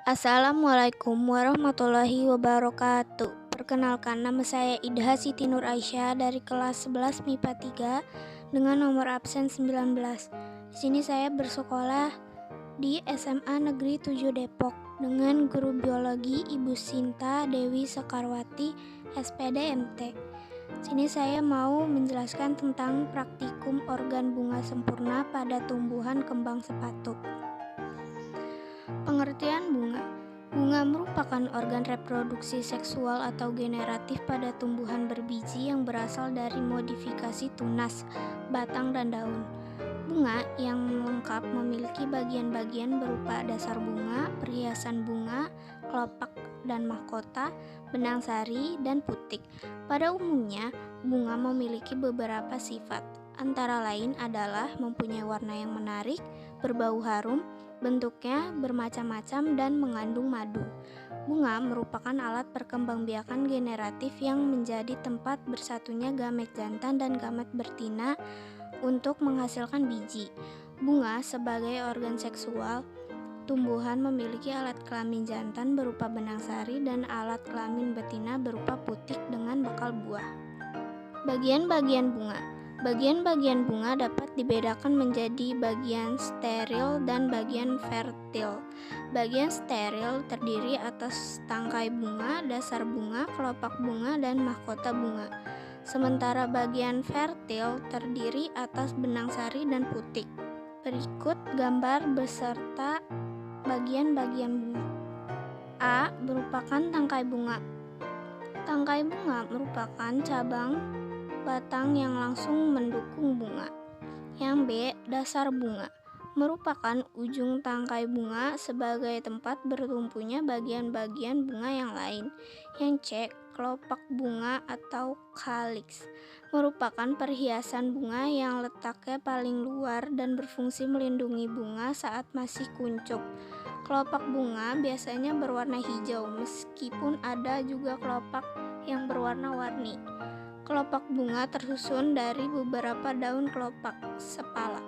Assalamualaikum warahmatullahi wabarakatuh. Perkenalkan, nama saya Idha Siti Nur Aisyah dari kelas 11 MIPA 3 dengan nomor absen 19. Di sini saya bersekolah di SMA Negeri 7 Depok dengan guru biologi Ibu Sinta Dewi Sekarwati, SPD MT. Sini saya mau menjelaskan tentang praktikum organ bunga sempurna pada tumbuhan kembang sepatu. Pengertian bunga. Bunga merupakan organ reproduksi seksual atau generatif pada tumbuhan berbiji yang berasal dari modifikasi tunas, batang, dan daun. Bunga yang lengkap memiliki bagian-bagian berupa dasar bunga, perhiasan bunga, kelopak dan mahkota, benang sari, dan putik. Pada umumnya, bunga memiliki beberapa sifat, antara lain adalah mempunyai warna yang menarik, berbau harum, bentuknya bermacam-macam, dan mengandung madu. Bunga merupakan alat perkembangbiakan generatif yang menjadi tempat bersatunya gamet jantan dan gamet betina untuk menghasilkan biji. Bunga sebagai organ seksual, tumbuhan memiliki alat kelamin jantan berupa benang sari dan alat kelamin betina berupa putik dengan bakal buah. Bagian-bagian bunga. Bagian-bagian bunga dapat dibedakan menjadi bagian steril dan bagian fertil. Bagian steril terdiri atas tangkai bunga, dasar bunga, kelopak bunga, dan mahkota bunga. Sementara bagian fertil terdiri atas benang sari dan putik. Berikut gambar beserta bagian-bagian bunga. A. Merupakan tangkai bunga. Tangkai bunga merupakan cabang batang yang langsung mendukung bunga. Yang B. Dasar bunga merupakan ujung tangkai bunga sebagai tempat bertumpunya bagian-bagian bunga yang lain. Yang C. Kelopak bunga atau calyx merupakan perhiasan bunga yang letaknya paling luar dan berfungsi melindungi bunga saat masih kuncup. Kelopak bunga biasanya berwarna hijau, meskipun ada juga kelopak yang berwarna-warni. Kelopak bunga tersusun dari beberapa daun kelopak sepala.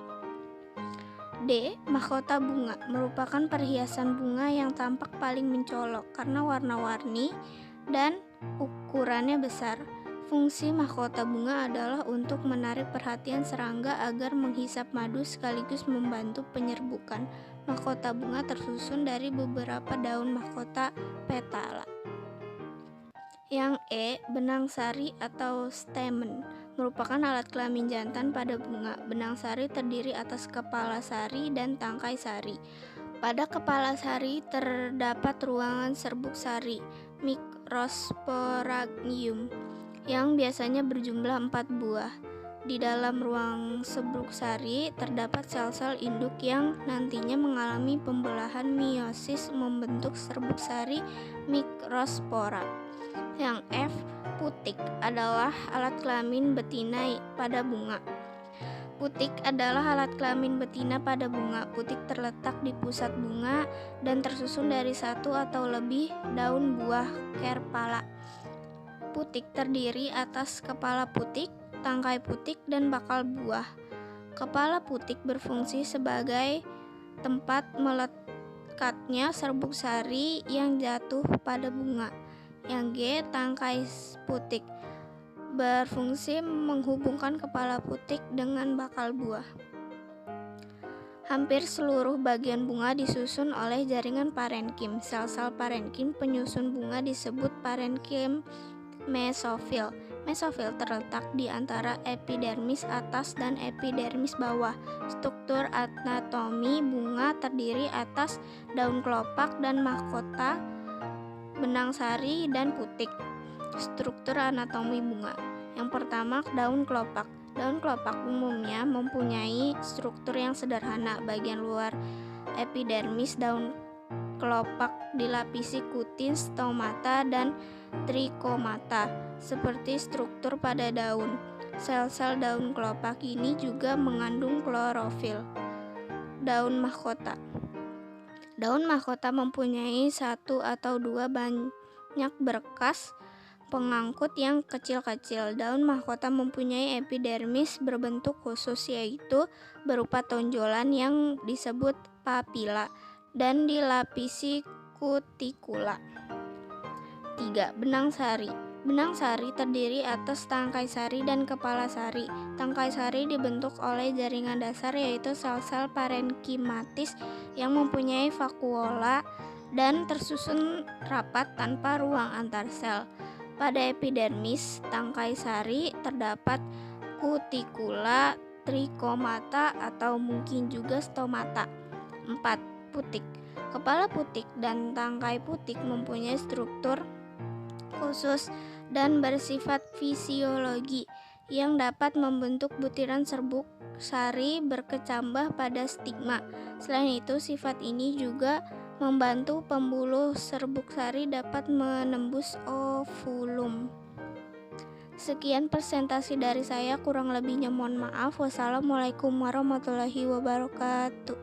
D. Mahkota bunga merupakan perhiasan bunga yang tampak paling mencolok karena warna-warni dan ukurannya besar. Fungsi mahkota bunga adalah untuk menarik perhatian serangga agar menghisap madu sekaligus membantu penyerbukan. Mahkota bunga tersusun dari beberapa daun mahkota petala. Yang E. Benang sari atau stamen merupakan alat kelamin jantan pada bunga. Benang sari terdiri atas kepala sari dan tangkai sari. Pada kepala sari terdapat ruangan serbuk sari, mikrosporangium, yang biasanya berjumlah 4 buah. Di dalam ruang serbuk sari terdapat sel-sel induk yang nantinya mengalami pembelahan meiosis membentuk serbuk sari mikrospora. Yang F. Putik adalah alat kelamin betina pada bunga. Putik adalah alat kelamin betina pada bunga. Putik terletak di pusat bunga dan tersusun dari satu atau lebih daun buah kerpala. Putik terdiri atas kepala putik, tangkai putik, dan bakal buah. Kepala putik berfungsi sebagai tempat melekatnya serbuk sari yang jatuh pada bunga. Yang G. Tangkai putik berfungsi menghubungkan kepala putik dengan bakal buah. Hampir seluruh bagian bunga disusun oleh jaringan parenkim. Sel-sel parenkim penyusun bunga disebut parenkim mesofil. Mesofil terletak di antara epidermis atas dan epidermis bawah. Struktur anatomi bunga terdiri atas daun kelopak dan mahkota, benang sari, dan putik. Struktur anatomi bunga. Yang pertama, daun kelopak. Daun kelopak umumnya mempunyai struktur yang sederhana. Bagian luar epidermis daun kelopak dilapisi kutin, stomata, dan trikomata, seperti struktur pada daun. Sel-sel daun kelopak ini juga mengandung klorofil. Daun mahkota. Daun mahkota mempunyai satu atau dua banyak berkas pengangkut yang kecil-kecil. Daun mahkota mempunyai epidermis berbentuk khusus, yaitu berupa tonjolan yang disebut papila dan dilapisi kutikula. 3. Benang sari. Benang sari terdiri atas tangkai sari dan kepala sari. Tangkai sari dibentuk oleh jaringan dasar yaitu sel-sel parenkimatis yang mempunyai vakuola dan tersusun rapat tanpa ruang antar sel. Pada epidermis tangkai sari terdapat kutikula, trikomata atau mungkin juga stomata. 4. Putik. Kepala putik dan tangkai putik mempunyai struktur khusus dan bersifat fisiologi yang dapat membentuk butiran serbuk sari berkecambah pada stigma. Selain itu, sifat ini juga membantu pembuluh serbuk sari dapat menembus ovulum. Sekian presentasi dari saya, kurang lebihnya mohon maaf. Wassalamualaikum warahmatullahi wabarakatuh.